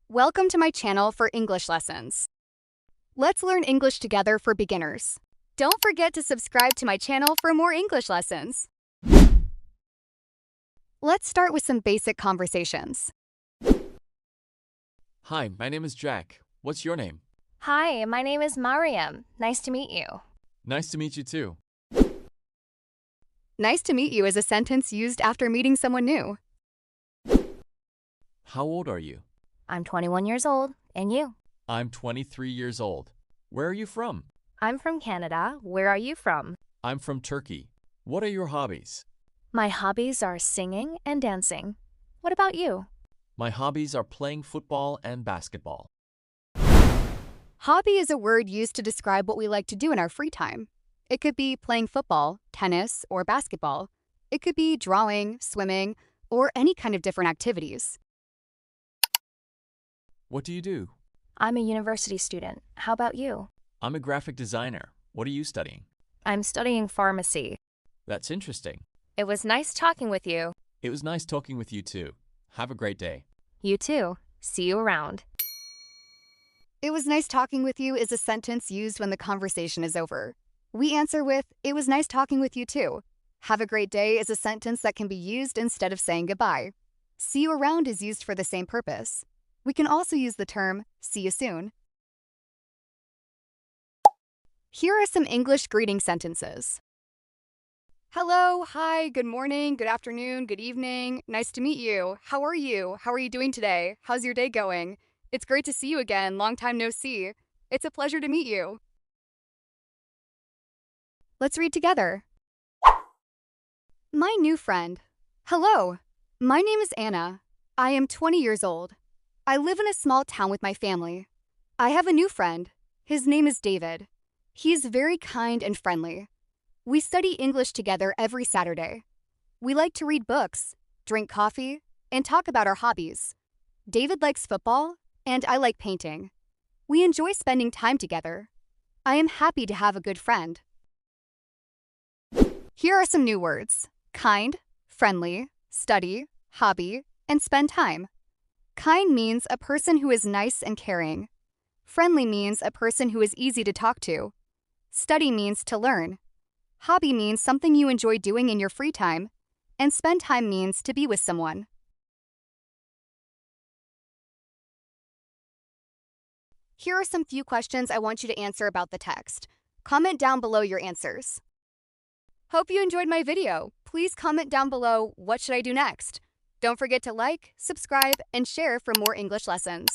Welcome to my channel for English lessons. Let's learn English together for beginners. Don't forget to subscribe to my channel for more English lessons. Let's start with some basic conversations. Hi, my name is Jack. What's your name? Hi, my name is Mariam. Nice to meet you. Nice to meet you too. Nice to meet you is a sentence used after meeting someone new. How old are you? I'm 21 years old. And you? I'm 23 years old. Where are you from? I'm from Canada. Where are you from? I'm from Turkey. What are your hobbies? My hobbies are singing and dancing. What about you? My hobbies are playing football and basketball. Hobby is a word used to describe what we like to do in our free time. It could be playing football, tennis, or basketball. It could be drawing, swimming, or any kind of different activities. What do you do? I'm a university student. How about you? I'm a graphic designer. What are you studying? I'm studying pharmacy. That's interesting. It was nice talking with you. It was nice talking with you too. Have a great day. You too. See you around. It was nice talking with you is a sentence used when the conversation is over. We answer with, it was nice talking with you too. Have a great day is a sentence that can be used instead of saying goodbye. See you around is used for the same purpose. We can also use the term, see you soon. Here are some English greeting sentences. Hello, hi, good morning, good afternoon, good evening. Nice to meet you. How are you? How are you doing today? How's your day going? It's great to see you again. Long time no see. It's a pleasure to meet you. Let's read together. My new friend. Hello, my name is Anna. I am 20 years old. I live in a small town with my family. I have a new friend. His name is David. He is very kind and friendly. We study English together every Saturday. We like to read books, drink coffee, and talk about our hobbies. David likes football, and I like painting. We enjoy spending time together. I am happy to have a good friend. Here are some new words: kind, friendly, study, hobby, and spend time. Kind means a person who is nice and caring. Friendly means a person who is easy to talk to. Study means to learn. Hobby means something you enjoy doing in your free time. And spend time means to be with someone. Here are some few questions I want you to answer about the text. Comment down below your answers. Hope you enjoyed my video. Please comment down below, what should I do next? Don't forget to like, subscribe, and share for more English lessons.